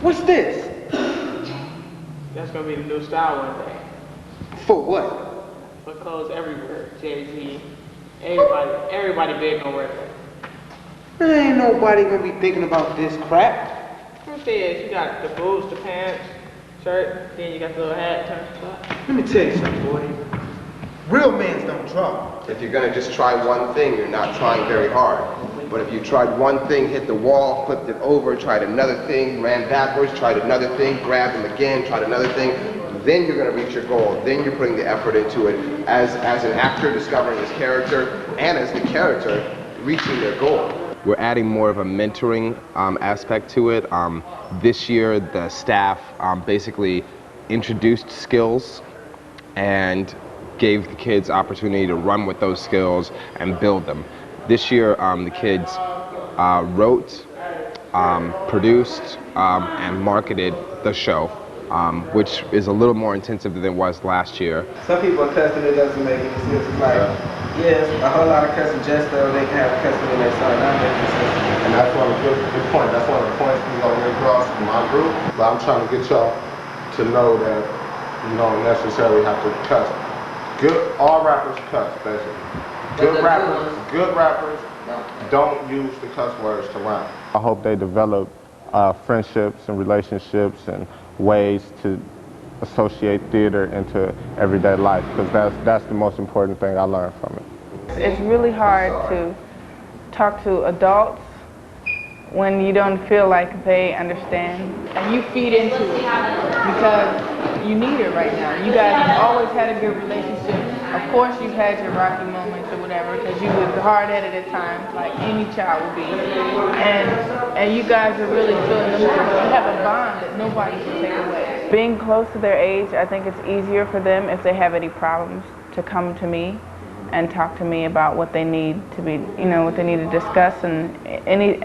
What's this? That's gonna be the new style one day. For what? For clothes everywhere. Jay-Z, everybody big on wear that. There ain't nobody gonna be thinking about this crap. What it is, you got the boots, the pants, shirt, then you got the little hat, turned up. Let me tell you something, boy. Real mans don't drop. If you're gonna just try one thing, you're not trying very hard. But if you tried one thing, hit the wall, flipped it over, tried another thing, ran backwards, tried another thing, grabbed them again, tried another thing, then you're gonna reach your goal. Then you're putting the effort into it as an actor discovering his character and as the character reaching their goal. We're adding more of a mentoring aspect to it. This year, the staff basically introduced skills and gave the kids opportunity to run with those skills and build them. This year, the kids wrote, produced, and marketed the show, which is a little more intensive than it was last year. Some people are cussing, it doesn't make any sense. It's like, yes, a whole lot of cussing just so they can have cussing in their song. Not making sense. And that's one of the good point. That's one of the points we gonna get across in my group. But I'm trying to get y'all to know that you don't necessarily have to cuss. All rappers cuss, basically. Good rappers don't use the cuss words to rhyme. I hope they develop friendships and relationships and ways to associate theater into everyday life, because that's the most important thing I learned from it. It's really hard to talk to adults when you don't feel like they understand. And you feed into it because you need it right now. You guys have always had a good relationship. Of course you've had your rocky moments or whatever, because you was hard-headed at times, like any child would be. And you guys are really feeling them. You have a bond that nobody can take away. Being close to their age, I think it's easier for them if they have any problems to come to me and talk to me about what they need to be, what they need to discuss, and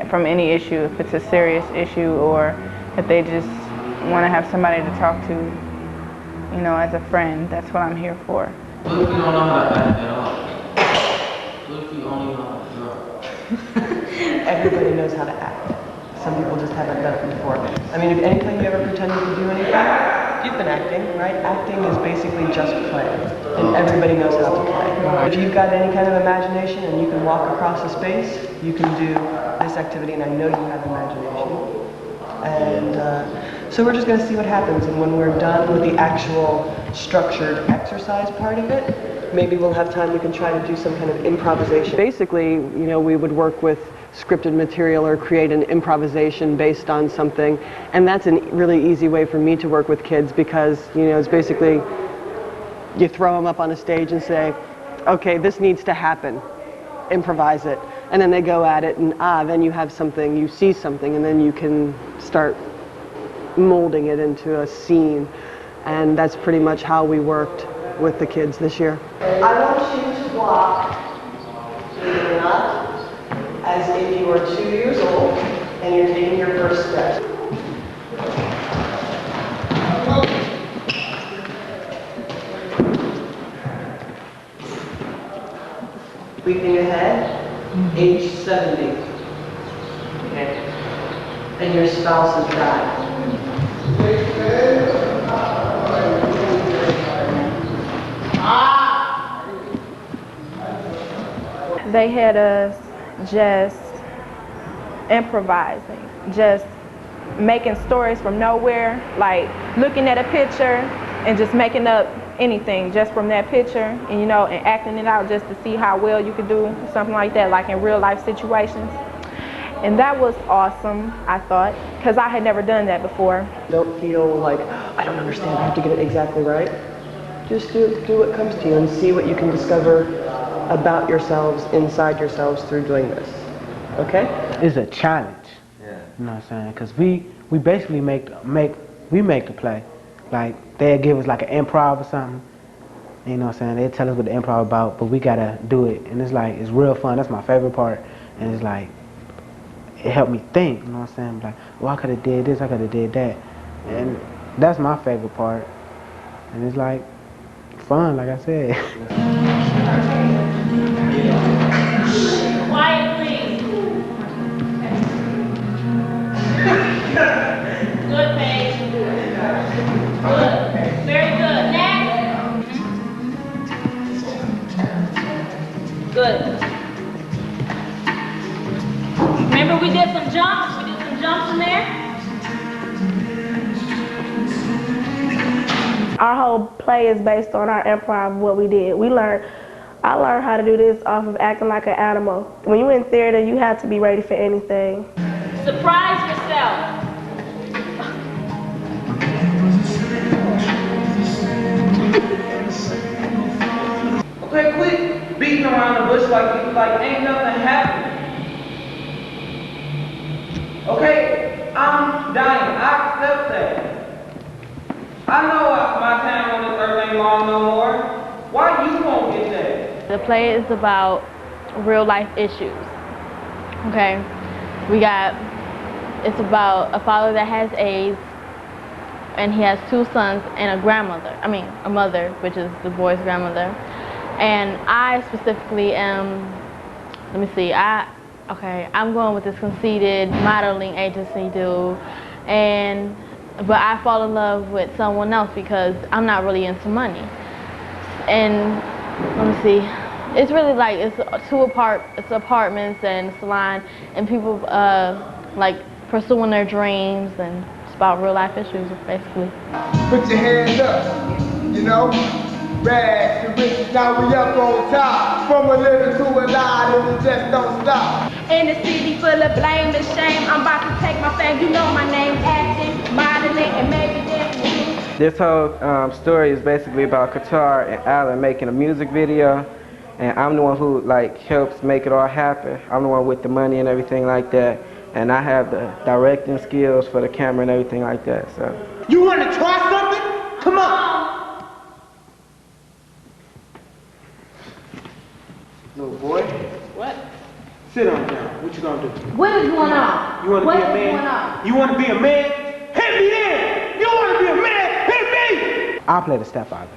from any issue, if it's a serious issue or if they just want to have somebody to talk to, as a friend. That's what I'm here for. What if you don't know how to act at all? What if you only know how to draw? Everybody knows how to act. Some people just haven't done it before. I mean, if anything you ever pretended to do anything, you've been acting, right? Acting is basically just play, and everybody knows how to play. If you've got any kind of imagination and you can walk across a space, you can do this activity, and I know you have imagination. And so we're just going to see what happens, and when we're done with the actual structured exercise part of it, maybe we'll have time we can try to do some kind of improvisation. Basically, we would work with scripted material or create an improvisation based on something, and that's a really easy way for me to work with kids, because it's basically you throw them up on a stage and say, okay, this needs to happen, improvise it, and then they go at it, and then you have something, you see something, and then you can start molding it into a scene. And that's pretty much how we worked with the kids this year. I want you to walk, believe it or not, as if you are 2 years old and you're taking your first step. Leaping ahead, age 70. Okay. And your spouse has died. They had us just improvising, just making stories from nowhere, like looking at a picture and just making up anything just from that picture, and and acting it out just to see how well you could do something like that, like in real life situations. And that was awesome, I thought, because I had never done that before. Don't feel like, I don't understand, I have to get it exactly right. Just do what comes to you and see what you can discover about yourselves, inside yourselves, through doing this. Okay? It's a challenge. Yeah. You know what I'm saying? Because we basically make the play, like they'd give us like an improv or something. You know what I'm saying? They'd tell us what the improv about, but we gotta do it. And it's like, it's real fun. That's my favorite part. And it's like, it helped me think, you know what I'm saying? Like, well, I could have did this, I could have did that. And that's my favorite part. And it's like, fun, like I said. Quiet, please. Good, Paige. Good. Very good. Next. Good. Remember we did some jumps? We did some jumps in there? Our whole play is based on our improv, what we did. I learned how to do this off of acting like an animal. When you're in theater, you have to be ready for anything. Surprise yourself. Okay, quit beating around the bush like ain't nothing happening. Okay, I'm dying. I accept that. I know my time on this earth ain't long no more. Why you won't get that? The play is about real life issues. Okay, it's about a father that has AIDS, and he has 2 sons and a mother, which is the boy's grandmother. And I specifically am, I'm going with this conceited modeling agency dude, but I fall in love with someone else because I'm not really into money. And it's really like, it's apartments and a salon, and people like pursuing their dreams, and it's about real life issues basically. Put your hands up, you know? Rags to riches, now we up on top. From a little to a lot, and we just don't stop. In the city full of blame and shame, I'm about to take my fame. You know my name, acting, modeling, and maybe dancing. This whole story is basically about Qatar and Alan making a music video, and I'm the one who helps make it all happen. I'm the one with the money and everything like that, and I have the directing skills for the camera and everything like that. So. You want to try something? Come on. Little boy. What? Sit on down. What you gonna do? What is going on? You wanna be a man? You wanna be a man? Hit me then! You wanna be a man? Hit me! I play the stepfather,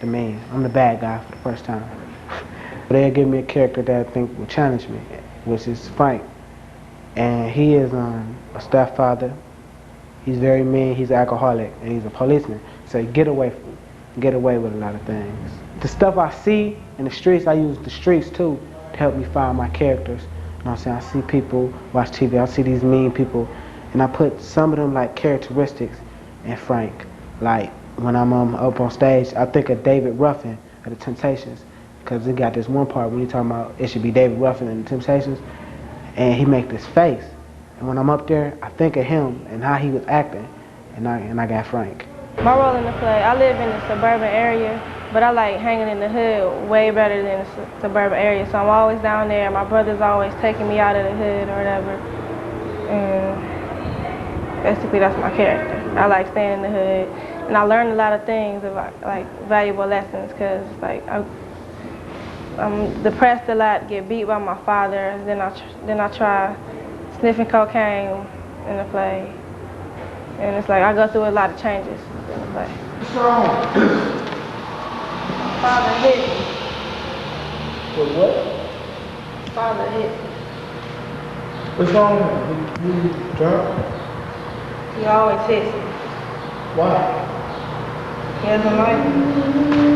the man. I'm the bad guy for the first time. They'll give me a character that I think will challenge me, which is Frank. And he is a stepfather. He's very mean, he's an alcoholic, and he's a policeman. So you get away with a lot of things. The stuff I see in the streets, I use the streets too to help me find my characters. You know what I'm saying? I see people watch TV, I see these mean people, and I put some of them characteristics in Frank. Like when I'm up on stage, I think of David Ruffin of the Temptations, because he got this one part when he talking about it should be David Ruffin and the Temptations, and he make this face. And when I'm up there, I think of him and how he was acting, and I got Frank. My role in the play, I live in the suburban area, but I like hanging in the hood way better than the suburban area. So I'm always down there. My brother's always taking me out of the hood or whatever. And basically that's my character. I like staying in the hood. And I learned a lot of things, like valuable lessons, because I'm depressed a lot, get beat by my father, and then I try sniffing cocaine in the play. And it's like I go through a lot of changes in the play. What's wrong? Father hit me. For what? Father hit me. What's wrong? You drunk? He always hits me. Why? He doesn't like me.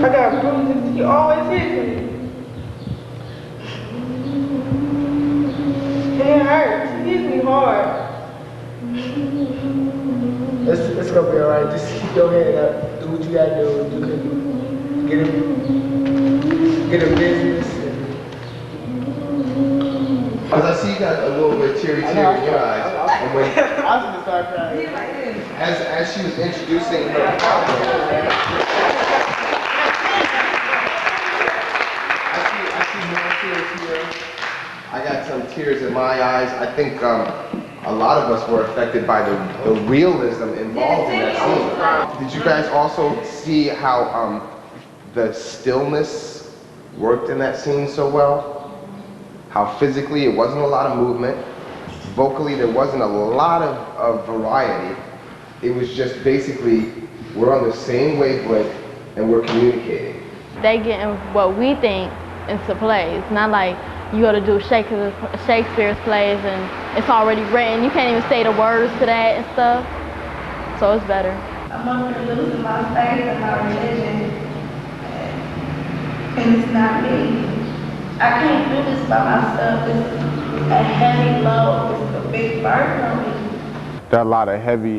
I got bruises. He always hits me. It hurts. He hits me hard. It's gonna be alright. Just keep your head up. Do what you gotta do. You can get a business. Because I see you got a little bit of teary in your eyes. And when, I was gonna start crying. as she was introducing her I see more tears here. I got some tears in my eyes. I think a lot of us were affected by the realism involved in that scene. Did you guys also see how the stillness worked in that scene so well? How physically it wasn't a lot of movement, vocally there wasn't a lot of variety. It was just basically, we're on the same wavelength and we're communicating. They getting what we think into plays, not like you go to do Shakespeare's plays and it's already written. You can't even say the words to that and stuff, so it's better. I'm going to lose my faith and my religion, and it's not me. I can't do this by myself. It's a heavy load. It's a big burden on me. There are a lot of heavy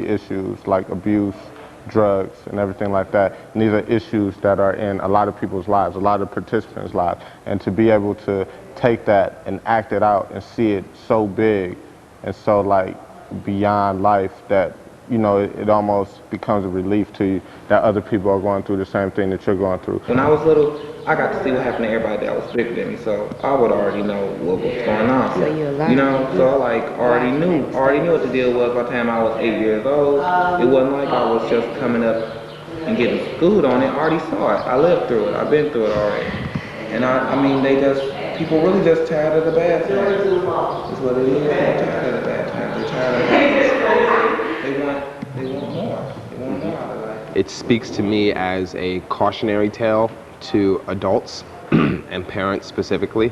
issues like abuse, drugs, and everything like that. And these are issues that are in a lot of people's lives, a lot of participants' lives. And to be able to take that and act it out and see it so big and so like beyond life that, you know, it almost becomes a relief to you that other people are going through the same thing that you're going through. When I was little, I got to see what happened to everybody that was bigger than me, so I would already know what was going on. So you're alive. You know, so I like already knew what the deal was by the time I was 8 years old. It wasn't like I was just coming up and getting schooled on it. I already saw it. I lived through it. I've been through it already. And I mean, people really just tired of the bad times. That's what it is. They're tired of the bad times. They're tired of the bad times. They want more. They want more out of life. It speaks to me as a cautionary tale to adults and parents specifically,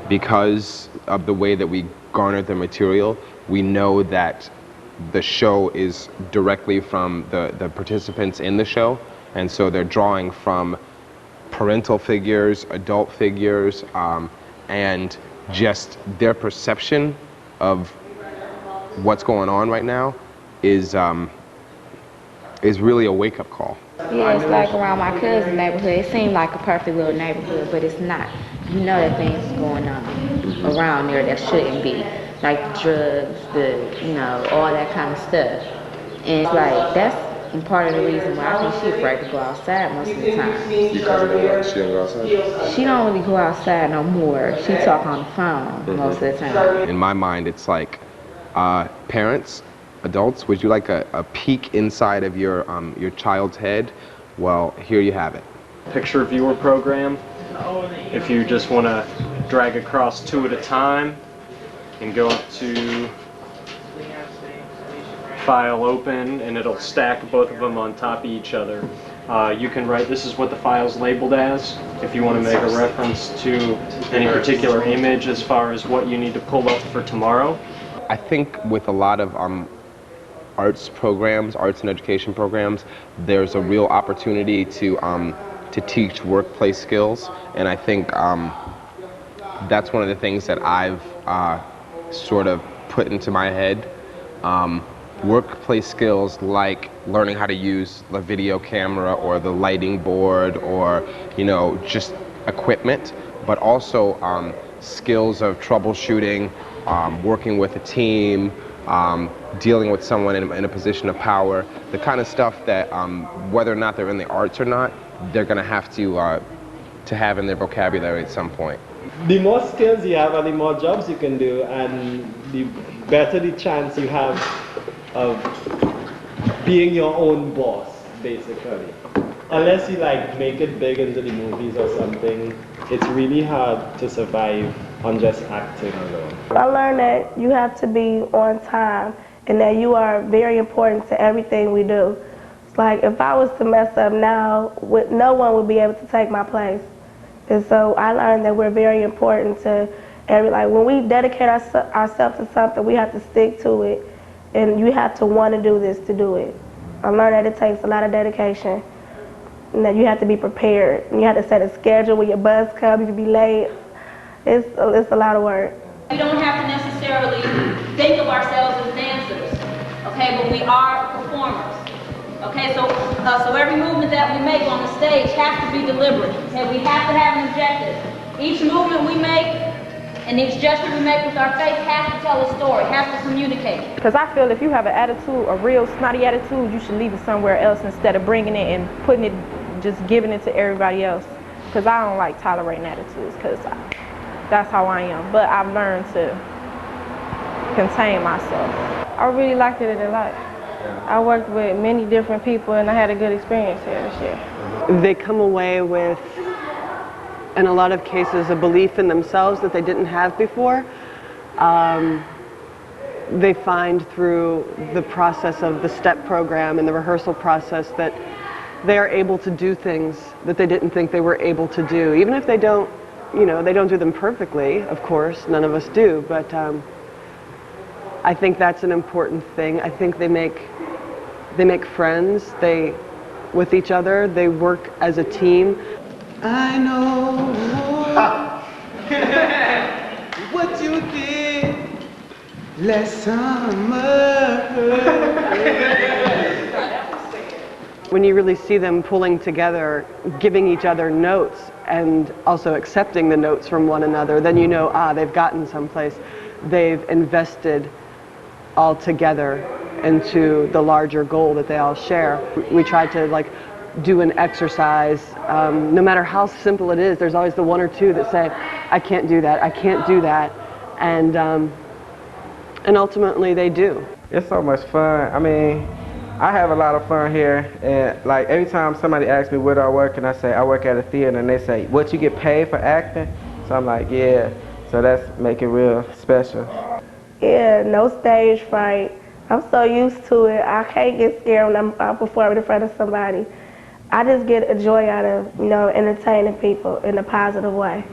because of the way that we garnered the material. We know that the show is directly from the participants in the show, and so they're drawing from parental figures, adult figures, and just their perception of what's going on right now is really a wake-up call. Yeah, it's like around my cousin's neighborhood. It seemed like a perfect little neighborhood, but it's not. You know that things going on around there that shouldn't be. Like drugs, you know, all that kind of stuff. And it's like, that's part of the reason why I think she's afraid to go outside most of the time. Because of what? She don't go outside? She don't really go outside no more. She talk on the phone most of the time. In my mind, it's like, parents, adults, would you like a peek inside of your child's head? Well, here you have it. Picture viewer program. If you just want to drag across 2 at a time and go up to file open, and it'll stack both of them on top of each other. You can write, this is what the file's labeled as, if you want to make a reference to any particular image as far as what you need to pull up for tomorrow. I think with a lot of arts programs, arts and education programs, there's a real opportunity to teach workplace skills, and I think that's one of the things that I've sort of put into my head. Workplace skills like learning how to use the video camera or the lighting board or, you know, just equipment, but also skills of troubleshooting, working with a team, dealing with someone in a position of power, the kind of stuff that whether or not they're in the arts or not, they're going to have to have in their vocabulary at some point. The more skills you have and the more jobs you can do, and the better the chance you have of being your own boss, basically. Unless you like make it big into the movies or something, it's really hard to survive on just acting alone. I learned that you have to be on time and that you are very important to everything we do. It's like if I was to mess up now, no one would be able to take my place. And so I learned that we're very important to like when we dedicate ourselves to something, we have to stick to it. And you have to want to do this to do it. I learned that it takes a lot of dedication and that you have to be prepared. And you have to set a schedule when your bus comes, you can be late. It's a lot of work. We don't have to necessarily think of ourselves as dancers, okay, but we are performers. Okay, so every movement that we make on the stage has to be deliberate. Okay, we have to have an objective. Each movement we make and each gesture we make with our face has to tell a story, has to communicate. Because I feel if you have an attitude, a real snotty attitude, you should leave it somewhere else instead of bringing it and putting it, just giving it to everybody else. Because I don't like tolerating attitudes, because that's how I am. But I've learned to contain myself. I really liked it a lot. I worked with many different people and I had a good experience here this year. They come away with, in a lot of cases, a belief in themselves that they didn't have before. They find through the process of the STEP program and the rehearsal process that they are able to do things that they didn't think they were able to do. Even if they don't, you know, they don't do them perfectly, of course, none of us do, but I think that's an important thing. I think they make friends, with each other, they work as a team. I know what you did last summer. When you really see them pulling together, giving each other notes, and also accepting the notes from one another, then you know, they've gotten someplace. They've invested all together into the larger goal that they all share. We try to do an exercise, no matter how simple it is, there's always the one or two that say, I can't do that, I can't do that, and ultimately they do. It's so much fun. I mean, I have a lot of fun here, and every time somebody asks me where do I work, and I say I work at a theater, and they say, what, you get paid for acting? So I'm like, yeah. So that's make it real special. Yeah, no stage fright. I'm so used to it. I can't get scared when I'm performing in front of somebody. I just get a joy out of, entertaining people in a positive way.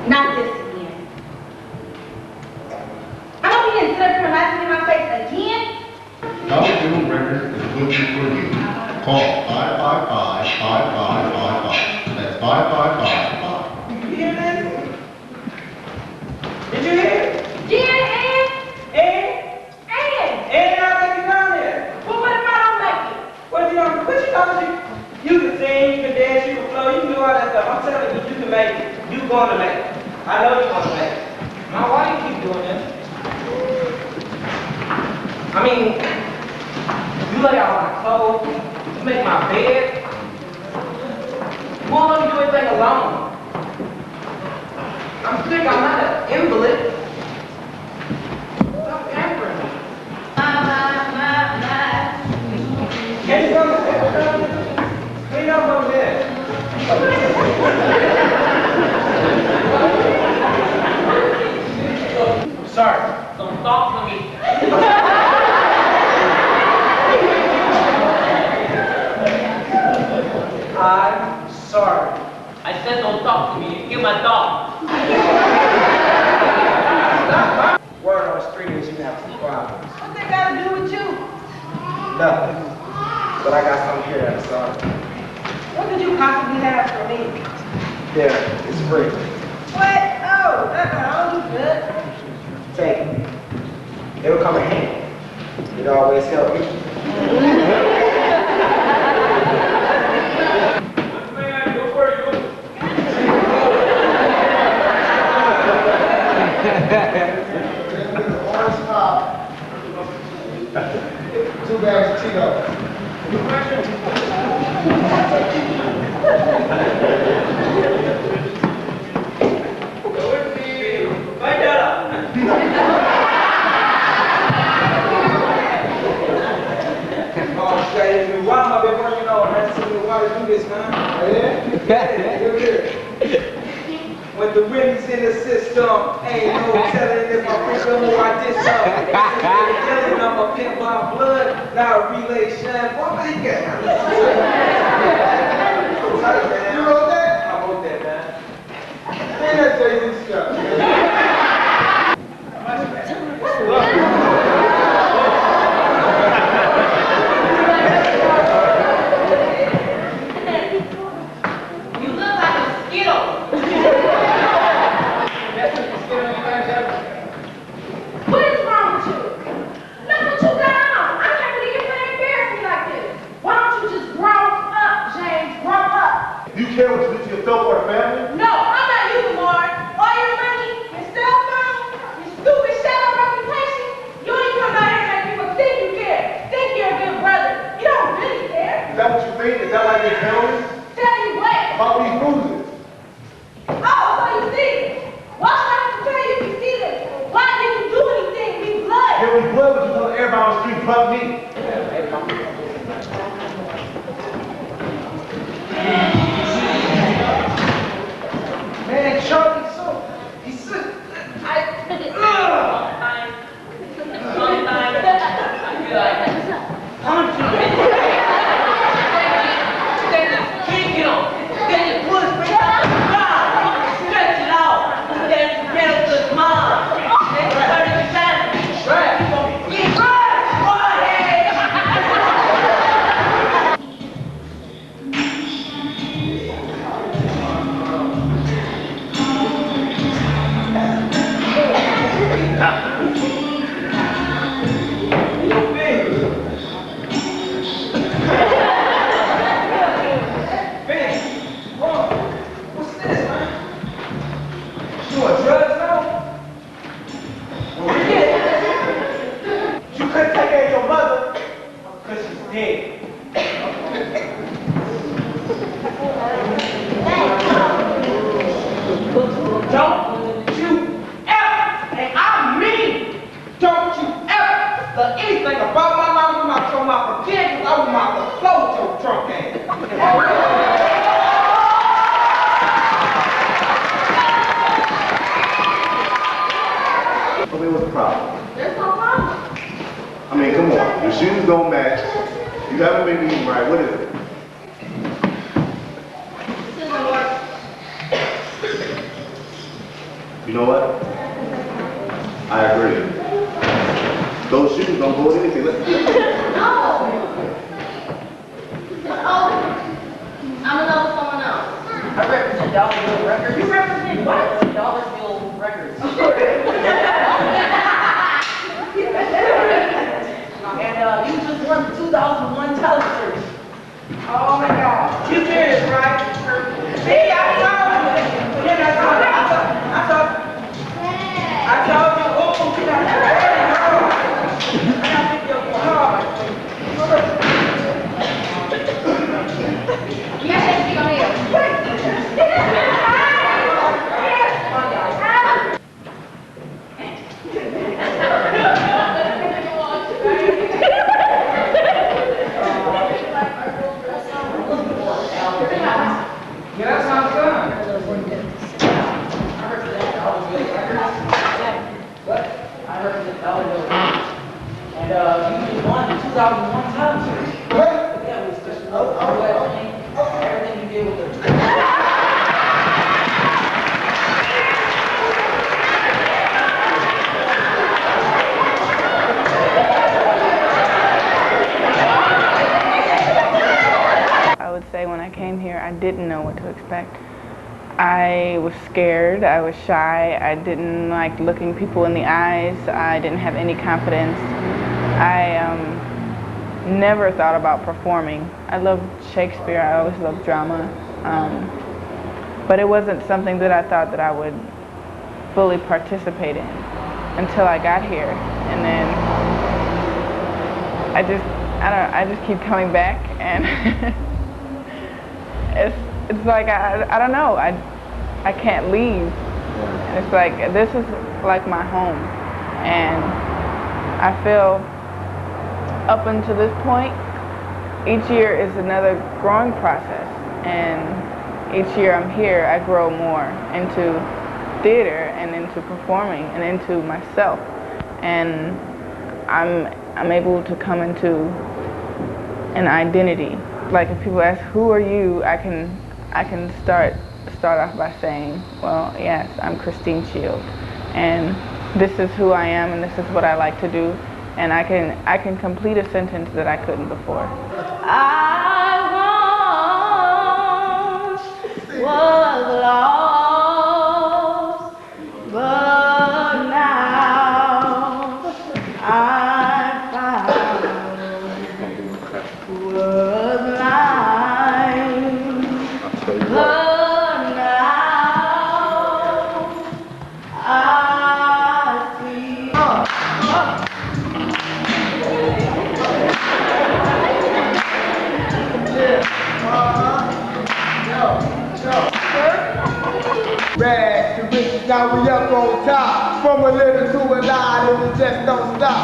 Not this again. I don't need to sit up here and laugh in my face again. Dollar Bill Records is looking for you. Call 555-5555. That's 5555. Did you hear this? Did you hear? Yeah, And I'll take you down there. Well, what if I don't make it? What you can sing, you can dance, you can flow, you can do all that stuff. I'm telling you, you can make it. You're going to make it. I know you're going to make it. Now, why do you keep doing this? I mean, you lay out my clothes, you make my bed. You won't let me do anything alone. I'm sick, I'm not an invalid. Stop pampering me. Can you come clean up over there? Sorry, don't talk to me. I'm sorry. I said don't talk to me. You kill my dog. Word on the street is you have two problems. What's that got to do with you? Nothing. But I got something here that's sorry. What could you possibly have for me? Yeah, it's free. What? Oh, I'll do good. Take it. It will come in handy. It always help you. Orange pop. 2 bags of Cheetos. Why am I been working on, man? So why to do this, man? When the wind is in the system, ain't no telling if I pick up or I did something. I'm a pimp by blood, not a relation. What I get? You wrote that? I wrote that, man. Man, that's Jay-Z stuff. You look like a Skittle. everybody on the street but me. Man, Charlie, he's so, punch him. Kick him. Then you push straight out the ground. Stretch it out. Then get up to his mom. Then turn it down. Right. Get right. Go ahead. What's the problem? There's no problem. I mean, come on. Your shoes don't match. You haven't been eating right. What is it? This doesn't work. You know what? I agree. Those shoes don't go with anything. Let's do it. No. Oh, I'm in love with someone else. I represent Dollarville Records. You represent what? Dollarville Records. And you just won the 2001 talent search. Oh my God. You serious, right? See, I told you. I told you. Oh, you got Yeah, that sounds good. I heard that Dollarville Records. And you just won the 2001 talent search. Yeah, it was just everything you did with the I would say when I came here, I didn't know what to expect. I was scared, I was shy, I didn't like looking people in the eyes, I didn't have any confidence. I never thought about performing. I loved Shakespeare, I always loved drama, but it wasn't something that I thought that I would fully participate in until I got here. And then I just keep coming back, and it's like, I don't know, I can't leave. And it's like, this is like my home. And I feel up until this point, each year is another growing process. And each year I'm here, I grow more into theater and into performing and into myself. And I'm able to come into an identity. Like if people ask, who are you? I can start off by saying, well, yes, I'm Christine Shields, and this is who I am, and this is what I like to do, and I can complete a sentence that I couldn't before. I once was lost, but now I found was mine. But now I see. Rags to riches, now we up on top. From a little to a lot, and we just don't stop.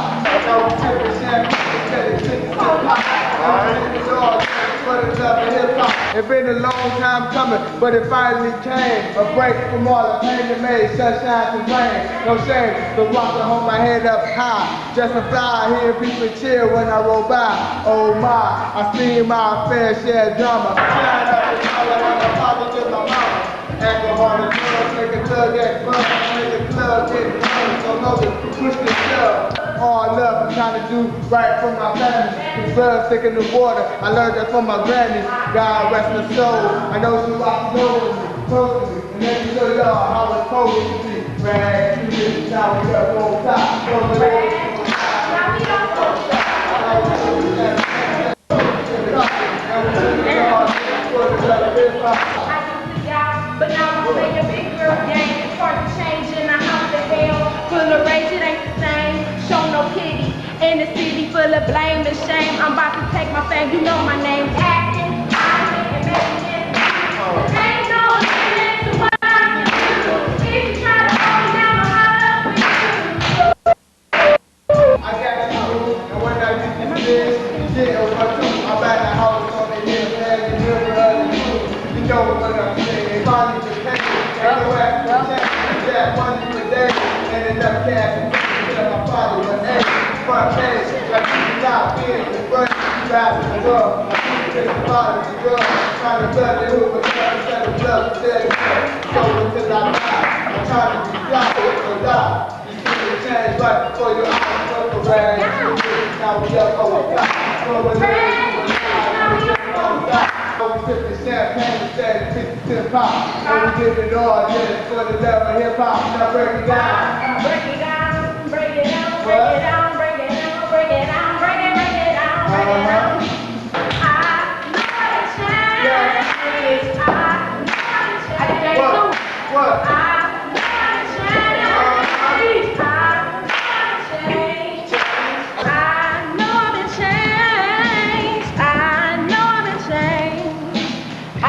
It's been a long time coming, but it finally came. A break from all the pain that made sunshine and rain. No shame, the rock to hold my head up high. Just a fly, hear people cheer when I roll by. Oh my, I see my fair share of drama. Shine up the color on the pocket to my mama. Alcohol and drugs, make a thug act fun, make a club get fun. So know to push the shove. All love, I'm trying to do right for my family. The blood sick in the water, I learned that from my granny. God rest her soul, I know she walks over me, close to me, and let me show y'all how it's supposed to be. Rag, you now we up on top. But now I'm playing a big girl game. It's hard to change in a house of hell. Full of rage, it ain't the same. Show no pity. In a city full of blame and shame. I'm about to take my fame. You know my name. Acting, and making it. Ain't no limit to what I can do. If you try to hold me down, I'll holler with you. I got you, and when I get this bitch, shit over my tooth. I'm back in the house on the hill, man, the river of the truth. You know what I'm saying. Money to pay, everywhere to check, that money per day, and enough cash and tell my father when hey, front page, like you not being the first, you guys in the world, I think it's the father, the girl, trying to blood the hoop, but trying to set the blood, instead of so until I die, I'm trying to be fly, so die, you see the change right before your eyes, go for rag, now we up on the top, so we're now we up on the top. We sip the champagne instead of 50 pop. And we give it all just for the love of hip hop. Now break it down. Break it down, break it down, break it down, break it down, break it down, break it down, break it down. I know the change. I know the change. What? I know the change. I know the change. I know the change. I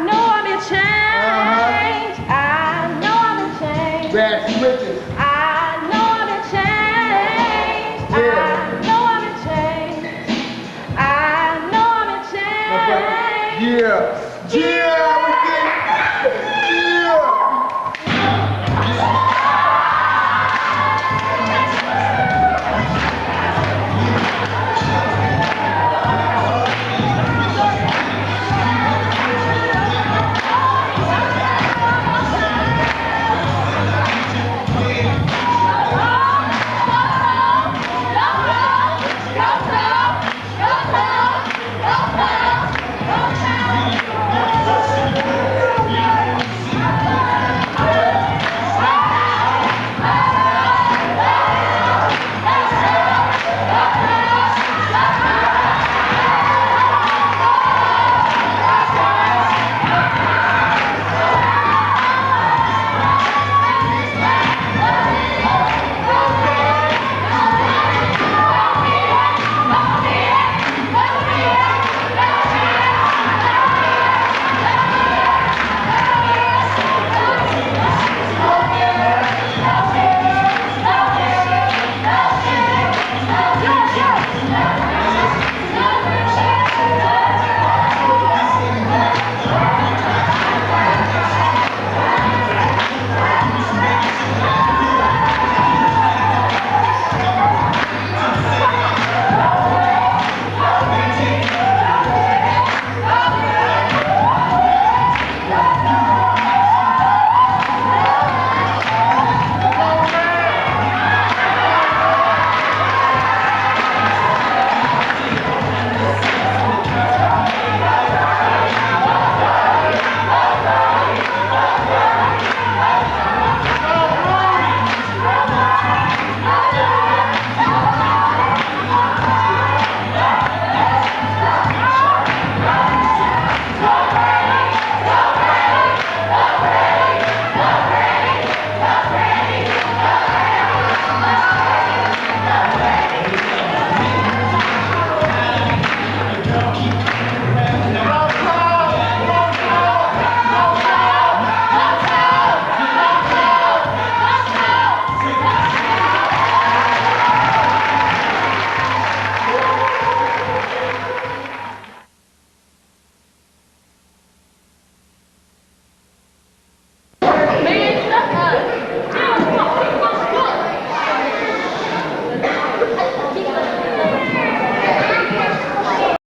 know I've been changed. I know I've been changed. Bad switches. I know I've been changed. I know I've been changed. I know I've been changed. Yeah. Yeah.